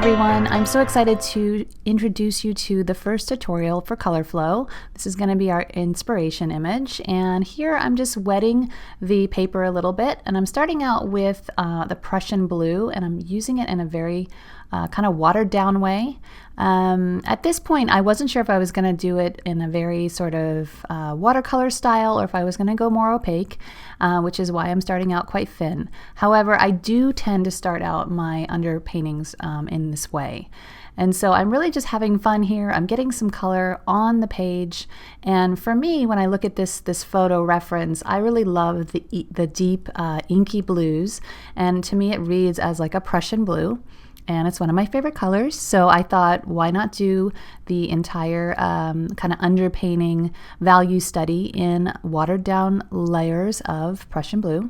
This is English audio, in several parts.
everyone, I'm so excited to introduce you to the first tutorial for Colorflow. This is going to be our inspiration image, and here I'm just wetting the paper a little bit, and I'm starting out with the Prussian blue, and I'm using it in a very kind of watered down way. At this point I wasn't sure if I was going to do it in a very sort of watercolor style or if I was going to go more opaque, which is why I'm starting out quite thin. However, I do tend to start out my underpaintings in this way. And so I'm really just having fun here. I'm getting some color on the page, and for me, when I look at this photo reference, I really love the deep inky blues, and to me it reads as like a Prussian blue. And it's one of my favorite colors, so I thought, why not do the entire kind of underpainting value study in watered down layers of Prussian blue.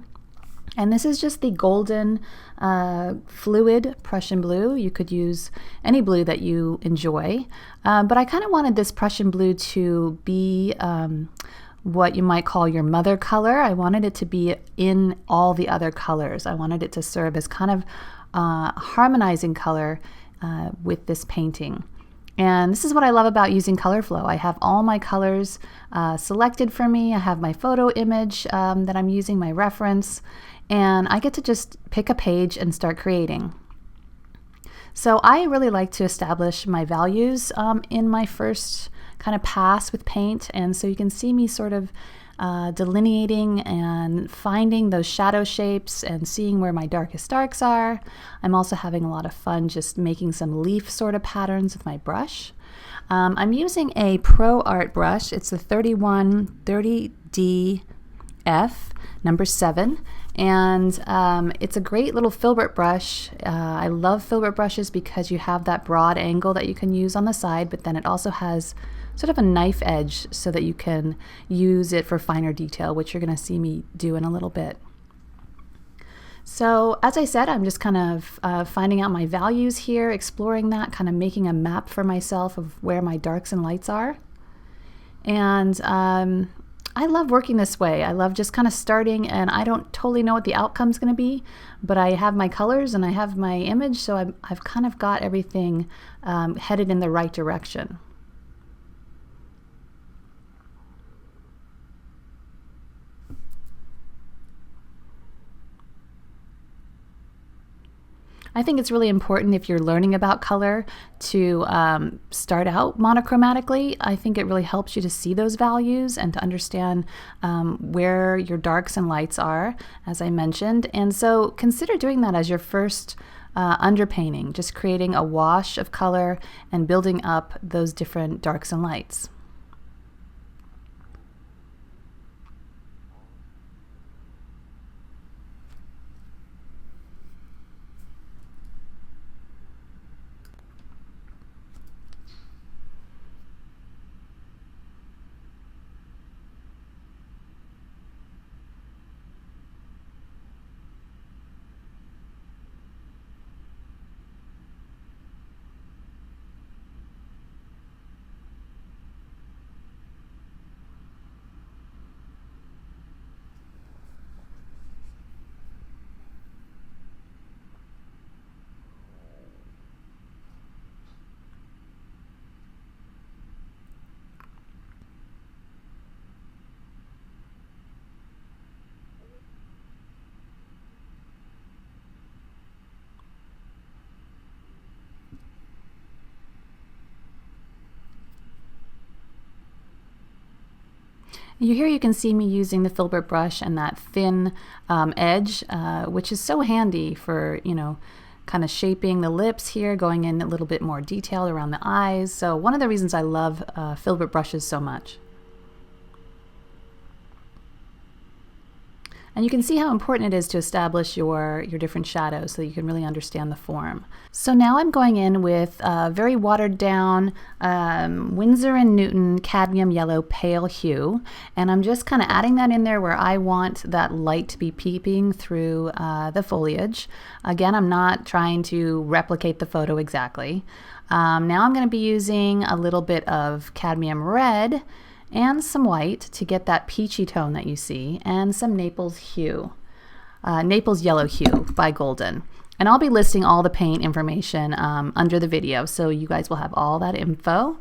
And this is just the golden fluid Prussian blue. You could use any blue that you enjoy, but I kind of wanted this Prussian blue to be what you might call your mother color. I wanted it to be in all the other colors. I wanted it to serve as kind of harmonizing color with this painting. And this is what I love about using Colorflow. I have all my colors selected for me. I have my photo image that I'm using, my reference, and I get to just pick a page and start creating. So I really like to establish my values in my first kind of pass with paint, and so you can see me sort of delineating and finding those shadow shapes and seeing where my darkest darks are. I'm also having a lot of fun just making some leaf sort of patterns with my brush. I'm using a Pro Art brush. It's the 3130DF number 7, and it's a great little filbert brush. I love filbert brushes because you have that broad angle that you can use on the side, but then it also has sort of a knife edge so that you can use it for finer detail, which you're going to see me do in a little bit. So as I said, I'm just kind of finding out my values here, exploring that, kind of making a map for myself of where my darks and lights are. And I love working this way. I love just kind of starting, and I don't totally know what the outcome's going to be, but I have my colors and I have my image, so I've kind of got everything headed in the right direction. I think it's really important if you're learning about color to start out monochromatically. I think it really helps you to see those values and to understand where your darks and lights are, as I mentioned. And so consider doing that as your first underpainting, just creating a wash of color and building up those different darks and lights. Here you can see me using the filbert brush and that thin edge, which is so handy for, kind of shaping the lips here, going in a little bit more detail around the eyes. So one of the reasons I love filbert brushes so much. And you can see how important it is to establish your different shadows so that you can really understand the form. So now I'm going in with a very watered down Winsor & Newton cadmium yellow pale hue, and I'm just kind of adding that in there where I want that light to be peeping through the foliage. Again, I'm not trying to replicate the photo exactly. Now I'm going to be using a little bit of cadmium red and some white to get that peachy tone that you see, and some Naples hue, Naples yellow hue by Golden. And I'll be listing all the paint information under the video, so you guys will have all that info.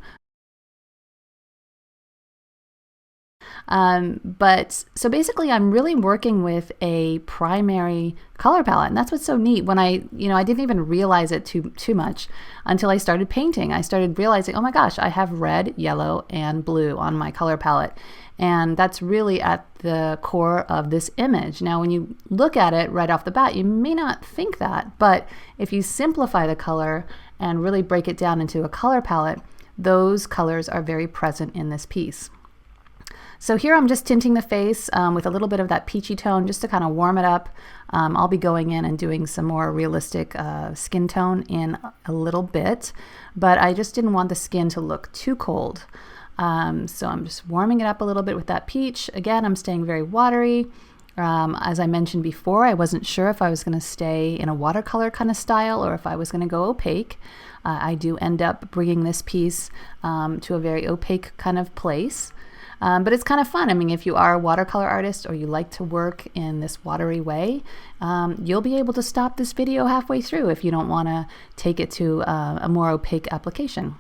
But so basically I'm really working with a primary color palette, and that's what's so neat. When I didn't even realize it too much until I started painting. I started realizing, oh my gosh, I have red, yellow, and blue on my color palette. And that's really at the core of this image. Now, when you look at it right off the bat, you may not think that, but if you simplify the color and really break it down into a color palette, those colors are very present in this piece. So here I'm just tinting the face with a little bit of that peachy tone just to kind of warm it up. I'll be going in and doing some more realistic skin tone in a little bit, but I just didn't want the skin to look too cold. So I'm just warming it up a little bit with that peach. Again, I'm staying very watery. As I mentioned before, I wasn't sure if I was going to stay in a watercolor kind of style or if I was going to go opaque. I do end up bringing this piece to a very opaque kind of place. But it's kind of fun. I mean, if you are a watercolor artist or you like to work in this watery way, you'll be able to stop this video halfway through if you don't want to take it to a more opaque application.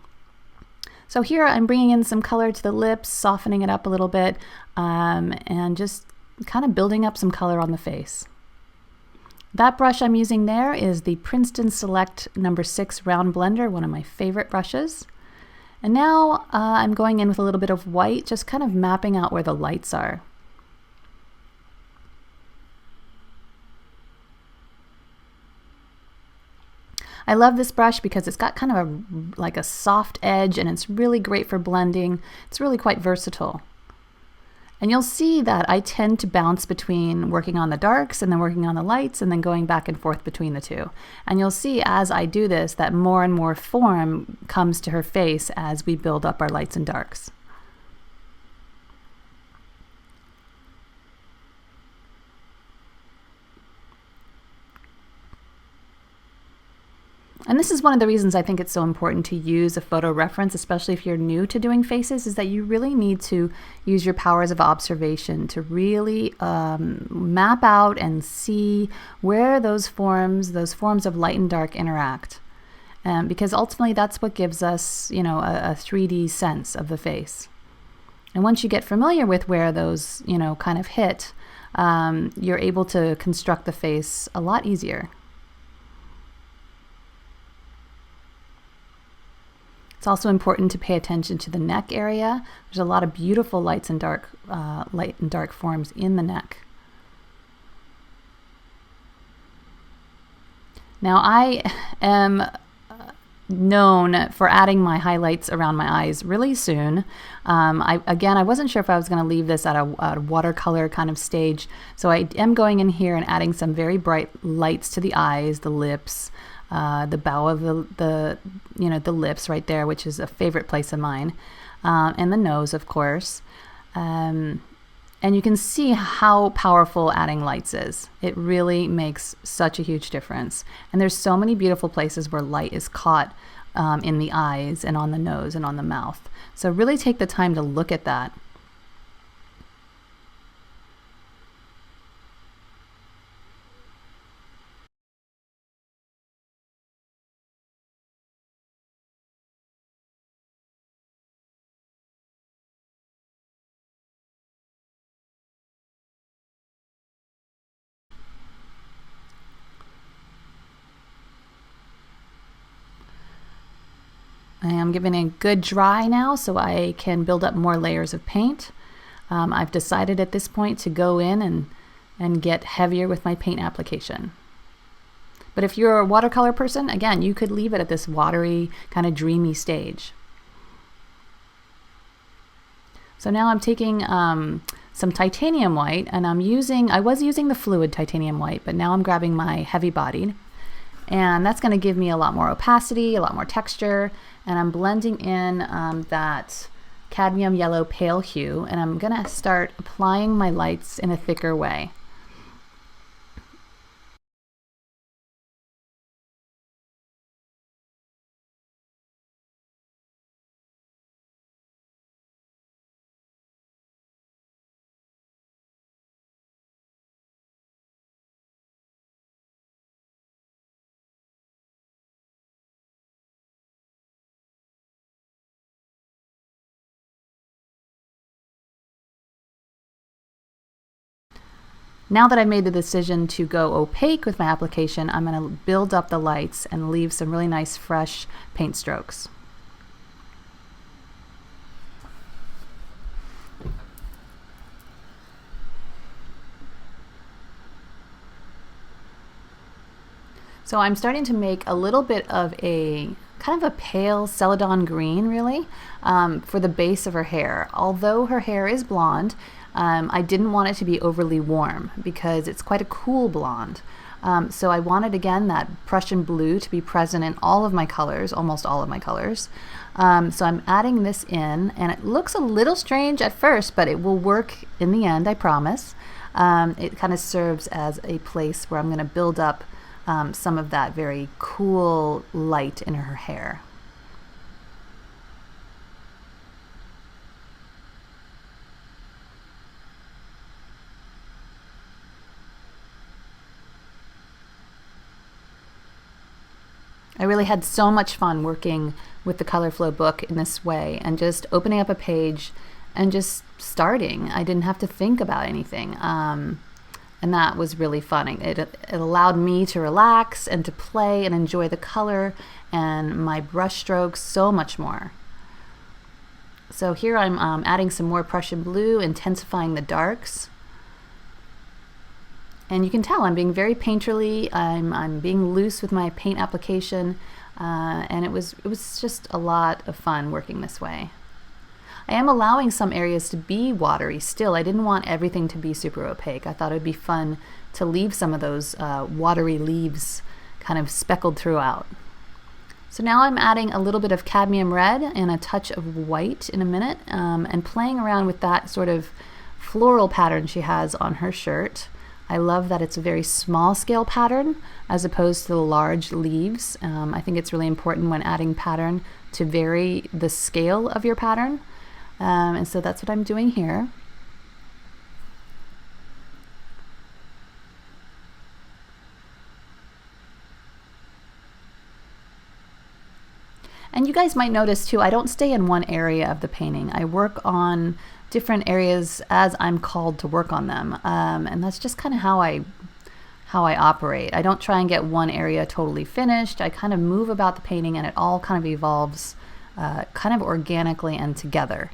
So here I'm bringing in some color to the lips, softening it up a little bit, and just kind of building up some color on the face. That brush I'm using there is the Princeton Select No. 6 Round Blender, one of my favorite brushes. And now I'm going in with a little bit of white, just kind of mapping out where the lights are. I love this brush because it's got kind of like a soft edge and it's really great for blending. It's really quite versatile. And you'll see that I tend to bounce between working on the darks and then working on the lights and then going back and forth between the two. And you'll see as I do this that more and more form comes to her face as we build up our lights and darks. And this is one of the reasons I think it's so important to use a photo reference, especially if you're new to doing faces, is that you really need to use your powers of observation to really map out and see where those forms of light and dark interact. Because ultimately that's what gives us, you know, a 3D sense of the face. And once you get familiar with where those, you know, kind of hit, you're able to construct the face a lot easier. It's also important to pay attention to the neck area. There's a lot of beautiful light and dark forms in the neck. Now I am known for adding my highlights around my eyes really soon. I wasn't sure if I was going to leave this at a watercolor kind of stage, so I am going in here and adding some very bright lights to the eyes, the lips, the bow of the lips right there, which is a favorite place of mine, and the nose, of course. And you can see how powerful adding lights is. It really makes such a huge difference. And there's so many beautiful places where light is caught in the eyes and on the nose and on the mouth. So really take the time to look at that. I am giving it a good dry now so I can build up more layers of paint. I've decided at this point to go in and get heavier with my paint application. But if you're a watercolor person, again, you could leave it at this watery, kind of dreamy stage. So now I'm taking some titanium white, and I was using the fluid titanium white, but now I'm grabbing my heavy bodied. And that's going to give me a lot more opacity, a lot more texture, and I'm blending in that cadmium yellow pale hue, and I'm going to start applying my lights in a thicker way. Now that I've made the decision to go opaque with my application, I'm going to build up the lights and leave some really nice fresh paint strokes. So I'm starting to make a little bit of a kind of a pale celadon green, really, for the base of her hair. Although her hair is blonde, I didn't want it to be overly warm because it's quite a cool blonde. So I wanted, again, that Prussian blue to be present in all of my colors, almost all of my colors. So I'm adding this in, and it looks a little strange at first, but it will work in the end, I promise. It kind of serves as a place where I'm going to build up some of that very cool light in her hair. I really had so much fun working with the Colorflow book in this way and just opening up a page and just starting. I didn't have to think about anything. And that was really fun. It allowed me to relax and to play and enjoy the color and my brush strokes so much more. So here I'm adding some more Prussian blue, intensifying the darks. And you can tell I'm being very painterly. I'm being loose with my paint application, and it was just a lot of fun working this way. I am allowing some areas to be watery still. I didn't want everything to be super opaque. I thought it would be fun to leave some of those watery leaves kind of speckled throughout. So now I'm adding a little bit of cadmium red and a touch of white in a minute, and playing around with that sort of floral pattern she has on her shirt. I love that it's a very small scale pattern as opposed to the large leaves. I think it's really important when adding pattern to vary the scale of your pattern. And so that's what I'm doing here. And you guys might notice too, I don't stay in one area of the painting. I work on different areas as I'm called to work on them. And that's just kind of how I operate. I don't try and get one area totally finished. I kind of move about the painting and it all kind of evolves kind of organically and together.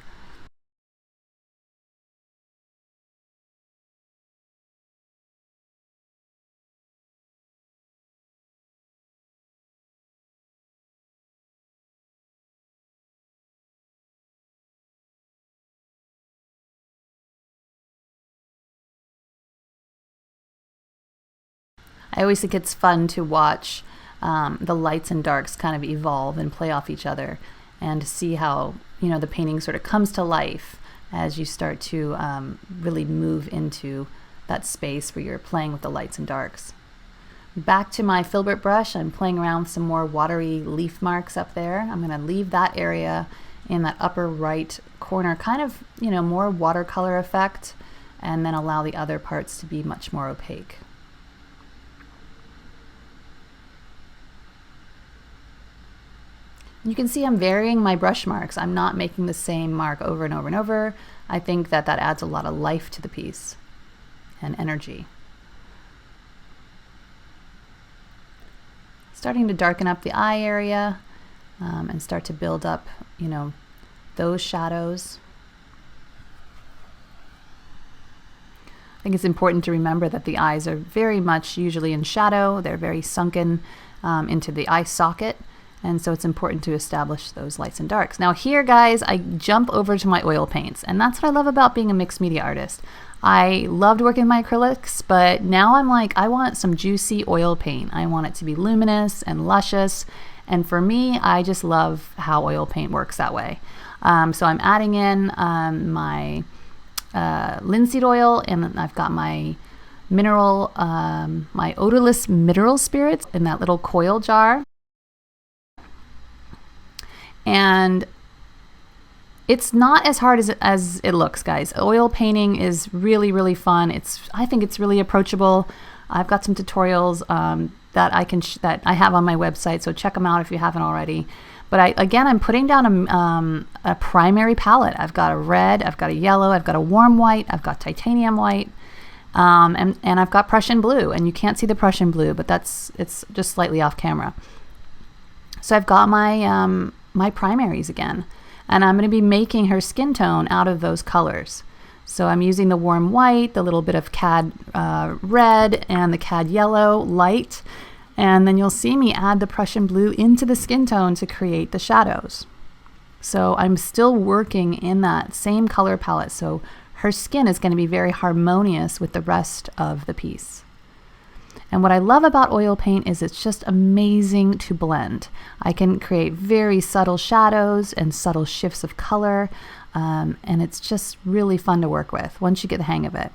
I always think it's fun to watch the lights and darks kind of evolve and play off each other, and to see how, you know, the painting sort of comes to life as you start to really move into that space where you're playing with the lights and darks. Back to my filbert brush, I'm playing around with some more watery leaf marks up there. I'm going to leave that area in that upper right corner, kind of, you know, more watercolor effect, and then allow the other parts to be much more opaque. You can see I'm varying my brush marks. I'm not making the same mark over and over and over. I think that that adds a lot of life to the piece and energy. Starting to darken up the eye area and start to build up, you know, those shadows. I think it's important to remember that the eyes are very much usually in shadow. They're very sunken into the eye socket. And so it's important to establish those lights and darks. Now here, guys, I jump over to my oil paints, and that's what I love about being a mixed media artist. I loved working with my acrylics, but now I'm like, I want some juicy oil paint. I want it to be luminous and luscious. And for me, I just love how oil paint works that way. So I'm adding in my linseed oil, and I've got my mineral, my odorless mineral spirits in that little coil jar. And it's not as hard as it looks, guys. Oil painting is really, really fun. I think it's really approachable. I've got some tutorials that I have on my website, so check them out if you haven't already. But I'm putting down a primary palette. I've got a red, I've got a yellow, I've got a warm white, I've got titanium white. And I've got Prussian blue, and you can't see the Prussian blue, but it's just slightly off camera. So I've got my my primaries again, and I'm going to be making her skin tone out of those colors. So I'm using the warm white, the little bit of cad red, and the cad yellow light, and then you'll see me add the Prussian blue into the skin tone to create the shadows. So I'm still working in that same color palette, so her skin is going to be very harmonious with the rest of the piece. And what I love about oil paint is it's just amazing to blend. I can create very subtle shadows and subtle shifts of color, and it's just really fun to work with once you get the hang of it.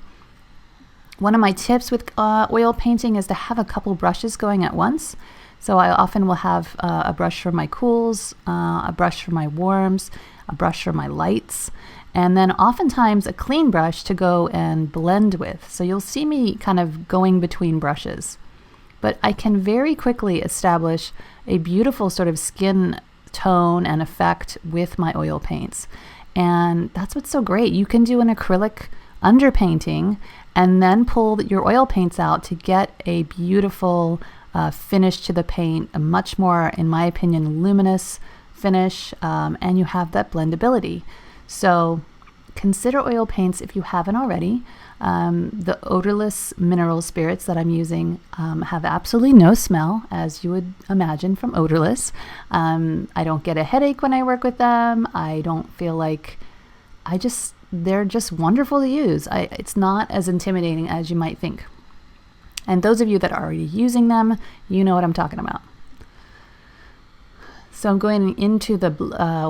One of my tips with oil painting is to have a couple brushes going at once. So I often will have a brush for my cools, a brush for my warms, a brush for my lights, and then oftentimes a clean brush to go and blend with. So you'll see me kind of going between brushes. But I can very quickly establish a beautiful sort of skin tone and effect with my oil paints. And that's what's so great. You can do an acrylic underpainting and then pull your oil paints out to get a beautiful finish to the paint, a much more, in my opinion, luminous finish, and you have that blendability. So consider oil paints if you haven't already. The odorless mineral spirits that I'm using have absolutely no smell, as you would imagine from odorless. I don't get a headache when I work with them. I don't feel like they're just wonderful to use. It's not as intimidating as you might think. And those of you that are already using them, you know what I'm talking about. So I'm going into the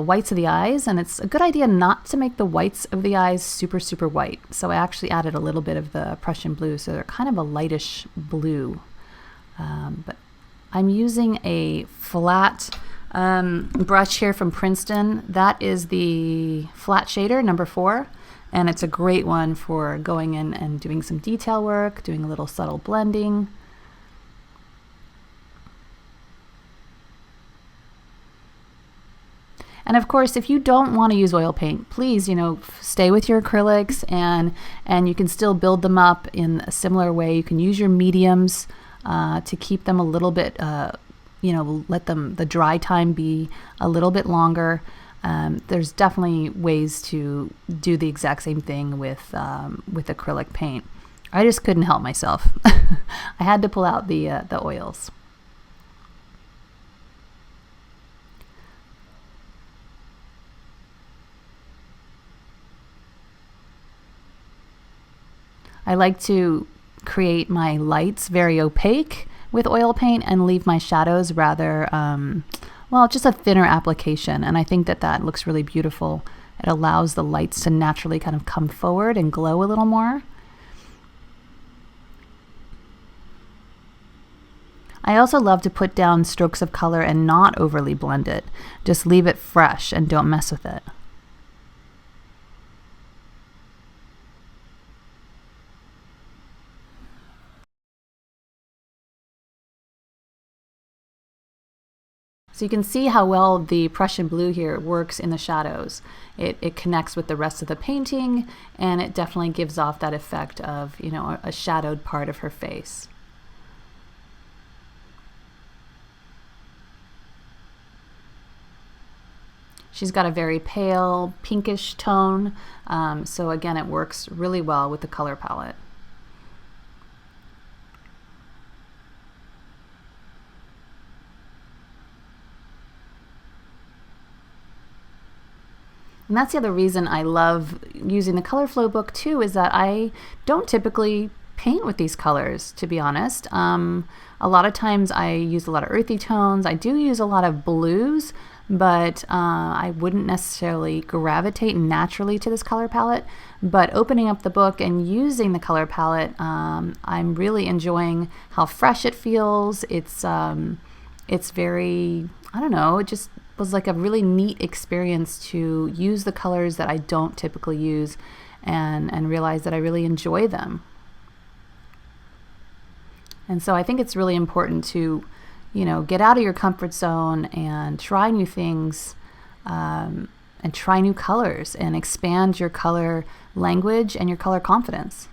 whites of the eyes, and it's a good idea not to make the whites of the eyes super, super white. So I actually added a little bit of the Prussian blue, so they're kind of a lightish blue. But I'm using a flat brush here from Princeton. That is the flat shader number 4, and it's a great one for going in and doing some detail work, doing a little subtle blending. And of course, if you don't want to use oil paint, please, stay with your acrylics, and you can still build them up in a similar way. You can use your mediums to keep them a little bit, let the dry time be a little bit longer. There's definitely ways to do the exact same thing with acrylic paint. I just couldn't help myself. I had to pull out the oils. I like to create my lights very opaque with oil paint and leave my shadows rather, just a thinner application. And I think that looks really beautiful. It allows the lights to naturally kind of come forward and glow a little more. I also love to put down strokes of color and not overly blend it. Just leave it fresh and don't mess with it. So you can see how well the Prussian blue here works in the shadows. It connects with the rest of the painting, and it definitely gives off that effect of, a shadowed part of her face. She's got a very pale pinkish tone, so again, it works really well with the color palette. And that's the other reason I love using the Colorflow book too, is that I don't typically paint with these colors, to be honest. A lot of times I use a lot of earthy tones. I do use a lot of blues, but I wouldn't necessarily gravitate naturally to this color palette. But opening up the book and using the color palette, I'm really enjoying how fresh it feels. It's very, I don't know, it just was like a really neat experience to use the colors that I don't typically use and realize that I really enjoy them. And so I think it's really important to, get out of your comfort zone and try new things, and try new colors and expand your color language and your color confidence.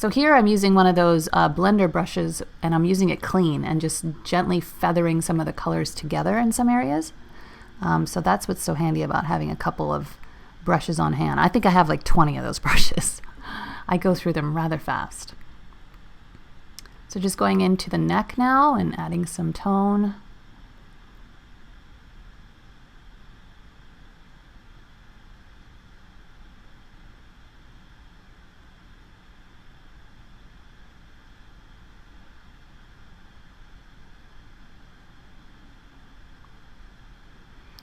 So here I'm using one of those blender brushes, and I'm using it clean and just gently feathering some of the colors together in some areas. So that's what's so handy about having a couple of brushes on hand. I think I have like 20 of those brushes. I go through them rather fast. So just going into the neck now and adding some tone.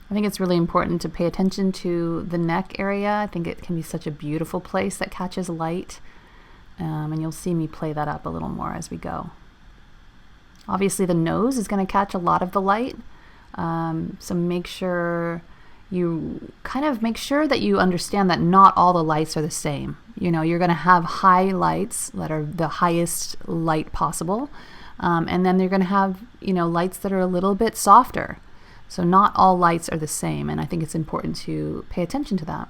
I think it's really important to pay attention to the neck area. I think it can be such a beautiful place that catches light. And you'll see me play that up a little more as we go. Obviously the nose is going to catch a lot of the light. So make sure you make sure that you understand that not all the lights are the same. You know, you're going to have high lights that are the highest light possible. And then you're going to have, lights that are a little bit softer. So not all lights are the same, and I think it's important to pay attention to that.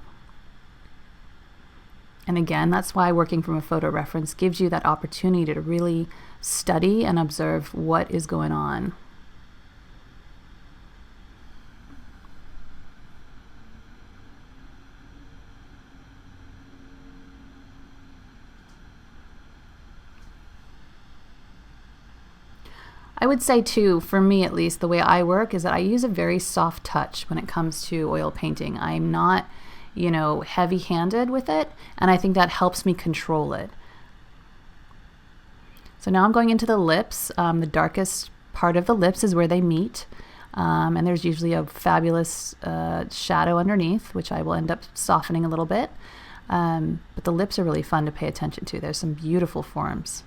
And again, that's why working from a photo reference gives you that opportunity to really study and observe what is going on. I would say too, for me at least, the way I work is that I use a very soft touch when it comes to oil painting. I'm not, heavy-handed with it, and I think that helps me control it. So now I'm going into the lips. The darkest part of the lips is where they meet, and there's usually a fabulous shadow underneath, which I will end up softening a little bit. But the lips are really fun to pay attention to. There's some beautiful forms.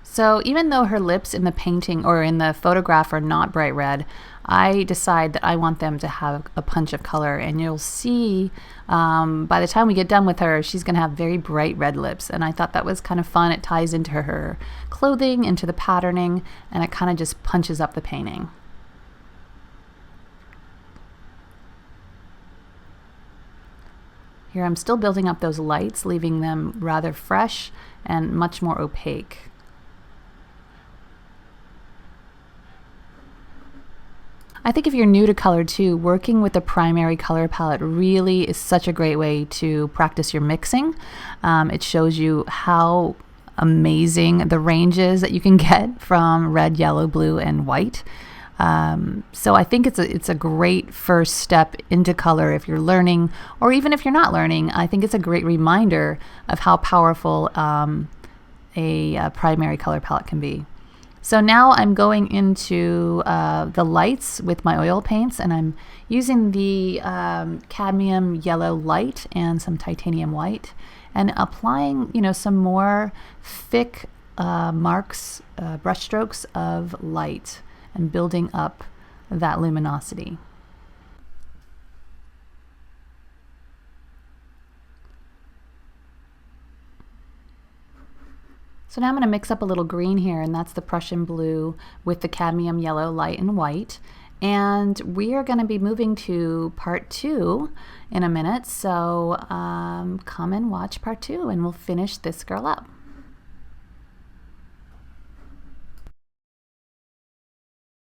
So even though her lips in the painting or in the photograph are not bright red, I decide that I want them to have a punch of color, and you'll see by the time we get done with her, she's going to have very bright red lips, and I thought that was kind of fun. It ties into her clothing, into the patterning, and it kind of just punches up the painting. Here I'm still building up those lights, leaving them rather fresh and much more opaque. I think if you're new to color too, working with a primary color palette really is such a great way to practice your mixing. It shows you how amazing the range is that you can get from red, yellow, blue, and white. So I think it's a great first step into color if you're learning, or even if you're not learning. I think it's a great reminder of how powerful a primary color palette can be. So now I'm going into the lights with my oil paints, and I'm using the cadmium yellow light and some titanium white, and applying some more thick marks, brush strokes of light, and building up that luminosity. So now I'm going to mix up a little green here, and that's the Prussian blue with the cadmium yellow light and white. And we are going to be moving to part 2 in a minute, so come and watch part 2 and we'll finish this girl up.